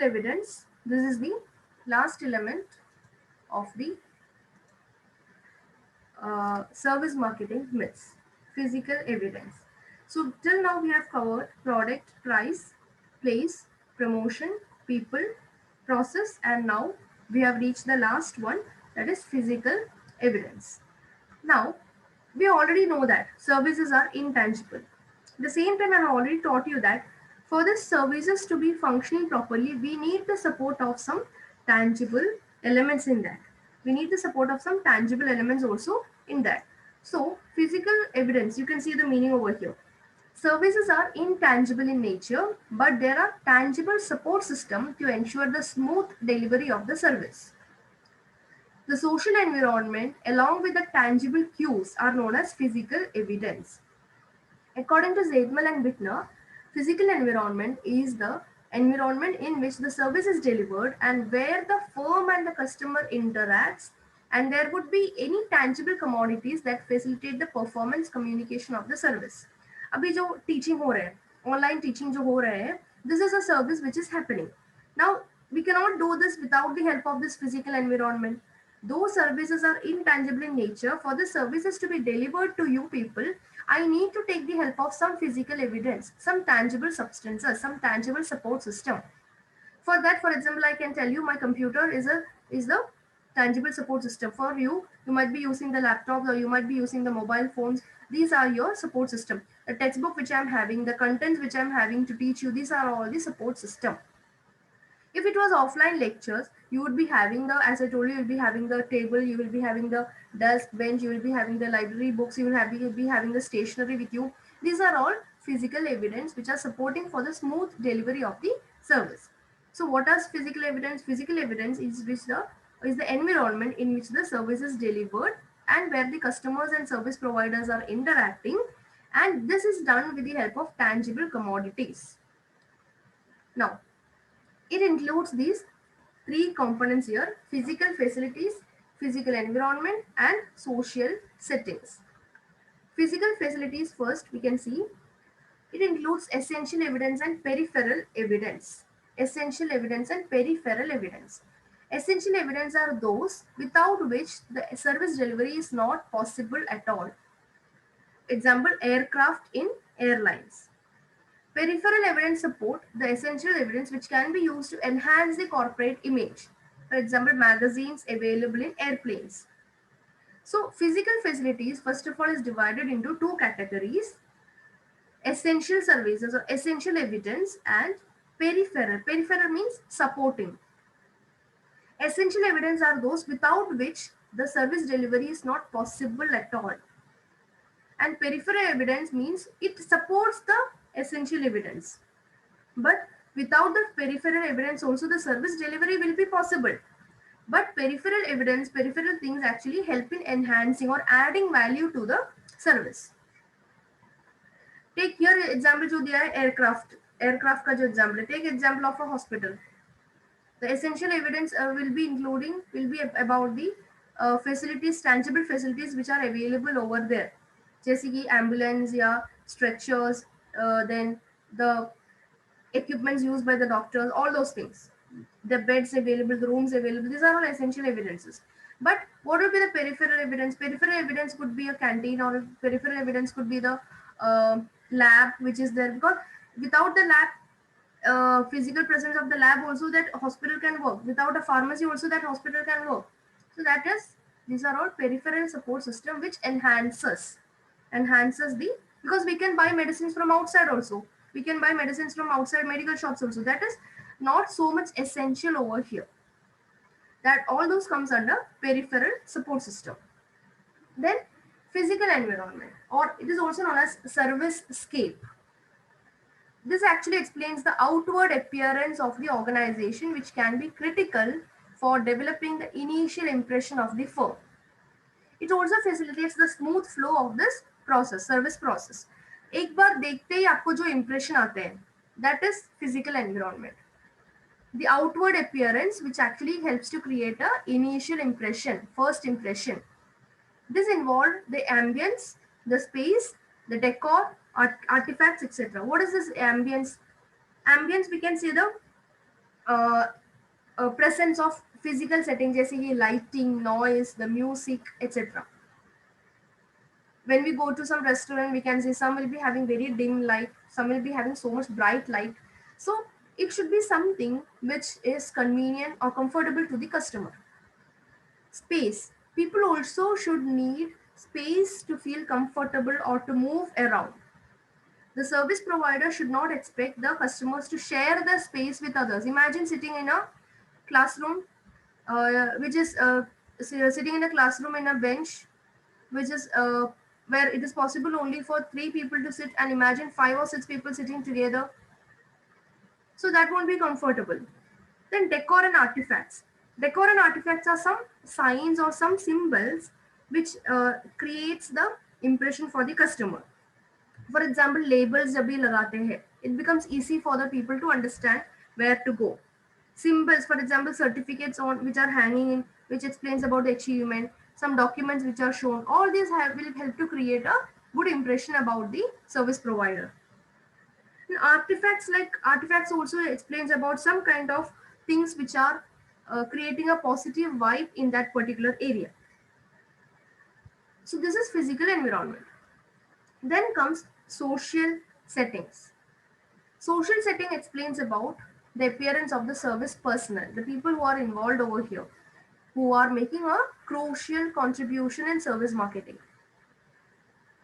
physical evidence. This is the last element of the service marketing myths. Physical evidence. So till now we have covered product, price, place, promotion, people, process, and now we have reached the last one, that is physical evidence. Now we already know that services are intangible. At the same time, I have already taught you that for the services to be functioning properly, we need the support of some tangible elements in that. We need the support of some tangible elements also in that. So, physical evidence, you can see the meaning over here. Services are intangible in nature, but there are tangible support systems to ensure the smooth delivery of the service. The social environment, along with the tangible cues, are known as physical evidence. According to Zeidmal and Bittner, physical environment is the environment in which the service is delivered and where the firm and the customer interacts, and there would be any tangible commodities that facilitate the performance communication of the service. अभी जो teaching हो रहा है, online teaching जो हो रहा है, this is a service which is happening. Now we cannot do this without the help of this physical environment. Those services are intangible in nature. For the services to be delivered to you people, I need to take the help of some physical evidence, some tangible substances, some tangible support system. For that, for example, I can tell you my computer is the tangible support system. For you, you might be using the laptops or you might be using the mobile phones. These are your support system. The textbook which I'm having, the contents which I'm having to teach you, these are all the support system. If it was offline lectures, you would be having the, as I told you, you'll be having the table, you will be having the desk, bench, you will be having the library books, you'll be having the stationery with you. These are all physical evidence which are supporting for the smooth delivery of the service. So what is physical evidence? Physical evidence is the environment in which the service is delivered and where the customers and service providers are interacting, and this is done with the help of tangible commodities. Now, it includes these three components here: physical facilities, physical environment, and social settings. Physical facilities first, we can see it includes essential evidence and peripheral evidence. Essential evidence and peripheral evidence. Essential evidence are those without which the service delivery is not possible at all. Example, aircraft in airlines. Peripheral evidence support the essential evidence which can be used to enhance the corporate image. For example, magazines available in airplanes. So, physical facilities, first of all, is divided into two categories: essential services or essential evidence and peripheral. Peripheral means supporting. Essential evidence are those without which the service delivery is not possible at all. And peripheral evidence means it supports the essential evidence. But without the peripheral evidence also the service delivery will be possible. But peripheral evidence, peripheral things actually help in enhancing or adding value to the service. Take here example जो दिया है aircraft का जो example है. Take example of a hospital. The essential evidence will be about the facilities, tangible facilities which are available over there. जैसे कि ambulance या stretchers, then the equipments used by the doctors, all those things, the beds available, the rooms available, these are all essential evidences. But what would be the peripheral evidence? Peripheral evidence could be a canteen, or peripheral evidence could be the lab which is there, because without the lab, physical presence of the lab also, that hospital can work. Without a pharmacy also, that hospital can work. So that is, these are all peripheral support system which enhances the, because we can buy medicines from outside also, we can buy medicines from outside medical shops also. That is not so much essential over here. That all those comes under peripheral support system. Then physical environment, or it is also known as service scape. This actually explains the outward appearance of the organization, which can be critical for developing the initial impression of the firm. It also facilitates the smooth flow of this process, service process. एक बार देखते ही आपको जो impression आते हैं, that is physical environment. The outward appearance which actually helps to create a initial impression, first impression. This involved the ambience, the space, the decor, artifacts, etc. What is this ambience? Ambience, we can see the presence of physical setting जैसे कि lighting, noise, the music, etc. When we go to some restaurant, we can see some will be having very dim light, some will be having so much bright light. So it should be something which is convenient or comfortable to the customer. Space. People also should need space to feel comfortable or to move around. The service provider should not expect the customers to share the space with others. Imagine sitting in a classroom, which is sitting in a classroom in a bench, which is where it is possible only for three people to sit, and imagine five or six people sitting together. So that won't be comfortable. Then decor and artifacts. Decor and artifacts are some signs or some symbols which creates the impression for the customer. For example, labels जब भी लगाते हैं, it becomes easy for the people to understand where to go. Symbols, for example, certificates on which are hanging in, which explains about the achievement, some documents which are shown, all these will help to create a good impression about the service provider. And artifacts also explains about some kind of things which are creating a positive vibe in that particular area. So this is physical environment. Then comes social settings. Social setting explains about the appearance of the service personnel, the people who are involved over here, who are making a crucial contribution in service marketing.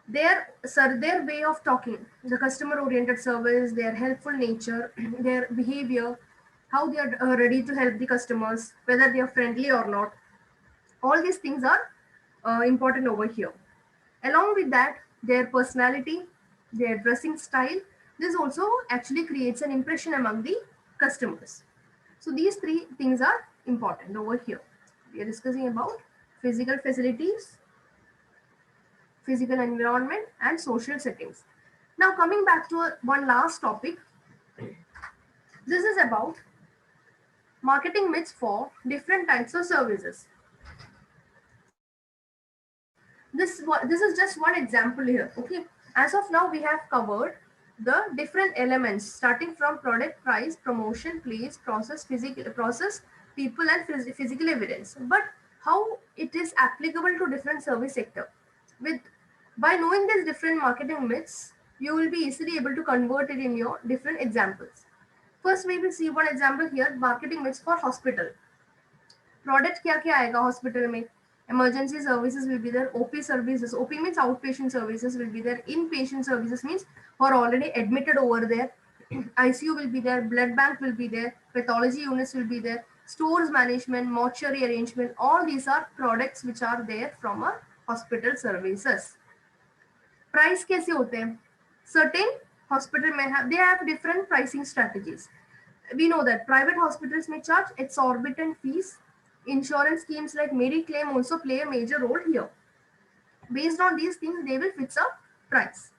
Their way of talking, the customer oriented service, their helpful nature, their behavior, how they are ready to help the customers, whether they are friendly or not, all these things are important over here. Along with that, their personality, their dressing style, this also actually creates an impression among the customers. So these three things are important over here. We are discussing about physical facilities, physical environment, and social settings. Now coming back to one last topic, this is about marketing myths for different types of services. This is just one example here. Okay, as of now we have covered the different elements starting from product, price, promotion, place, process, people, and physical evidence. But how it is applicable to different service sector? With by knowing these different marketing myths, you will be easily able to convert it in your different examples. First, we will see one example here: marketing myths for hospital. Product क्या क्या आएगा hospital में emergency services will be there, OP services, OP means outpatient services will be there, inpatient services means who are already admitted over there, ICU will be there, blood bank will be there, pathology units will be there, stores management, mortuary arrangement, all these are products which are there from a hospital services. Price कैसे होते हैं? Certain hospital may have, they have different pricing strategies. We know that private hospitals may charge exorbitant fees. Insurance schemes like Mediclaim also play a major role here. Based on these things, they will fix a price.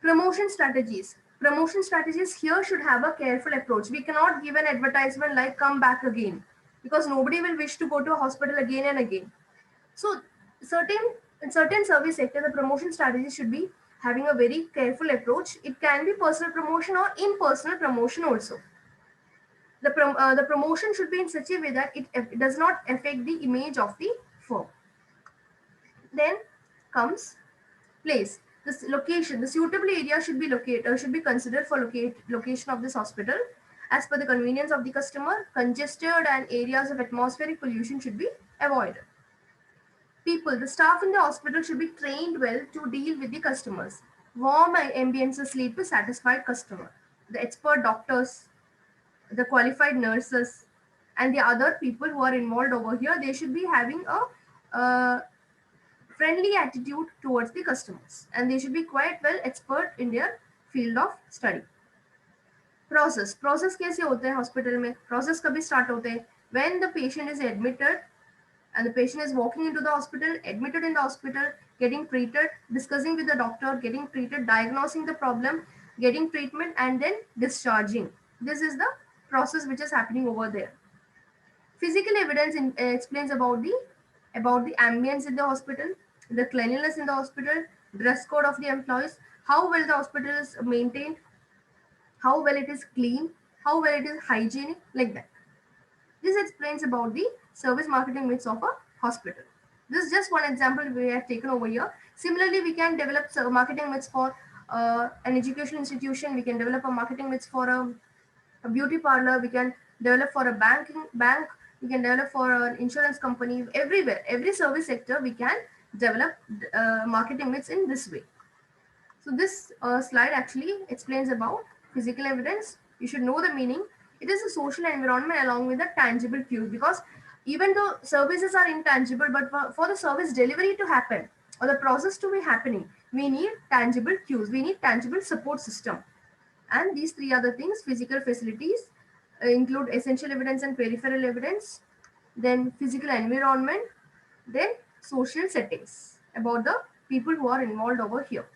Promotion strategies. Promotion strategies here should have a careful approach. We cannot give an advertisement like come back again because nobody will wish to go to a hospital again and again. So in certain service sector, the promotion strategy should be having a very careful approach. It can be personal promotion or impersonal promotion also. The promotion should be in such a way that it does not affect the image of the firm. Then comes place. This location, the suitable area should be considered for location of this hospital as per the convenience of the customer. Congested and areas of atmospheric pollution should be avoided. People, the staff in the hospital should be trained well to deal with the customers. Warm ambiences lead to satisfied customer. The expert doctors, the qualified nurses, and the other people who are involved over here, they should be having a friendly attitude towards the customers, and they should be quite well expert in their field of study. Process कैसे होते हैं hospital में? Process कभी start होते हैं? When the patient is admitted and the patient is walking into the hospital, admitted in the hospital, getting treated, discussing with the doctor, getting treated, diagnosing the problem, getting treatment, and then discharging. This is the process which is happening over there. Physical evidence explains about the ambience in the hospital, the cleanliness in the hospital, dress code of the employees, how well the hospital is maintained, how well it is clean, how well it is hygienic, like that. This explains about the service marketing myths of a hospital. This is just one example we have taken over here. Similarly, we can develop marketing myths for an education institution. We can develop a marketing myths for a beauty parlor. We can develop for a bank. We can develop for an insurance company. Everywhere, every service sector, we can develop marketing myths in this way. So this slide actually explains about physical evidence. You should know the meaning. It is a social environment along with the tangible cues, because even though services are intangible, but for the service delivery to happen or the process to be happening, we need tangible cues. We need tangible support system. And these three other things, physical facilities, include essential evidence and peripheral evidence, then physical environment, then social settings about the people who are involved over here.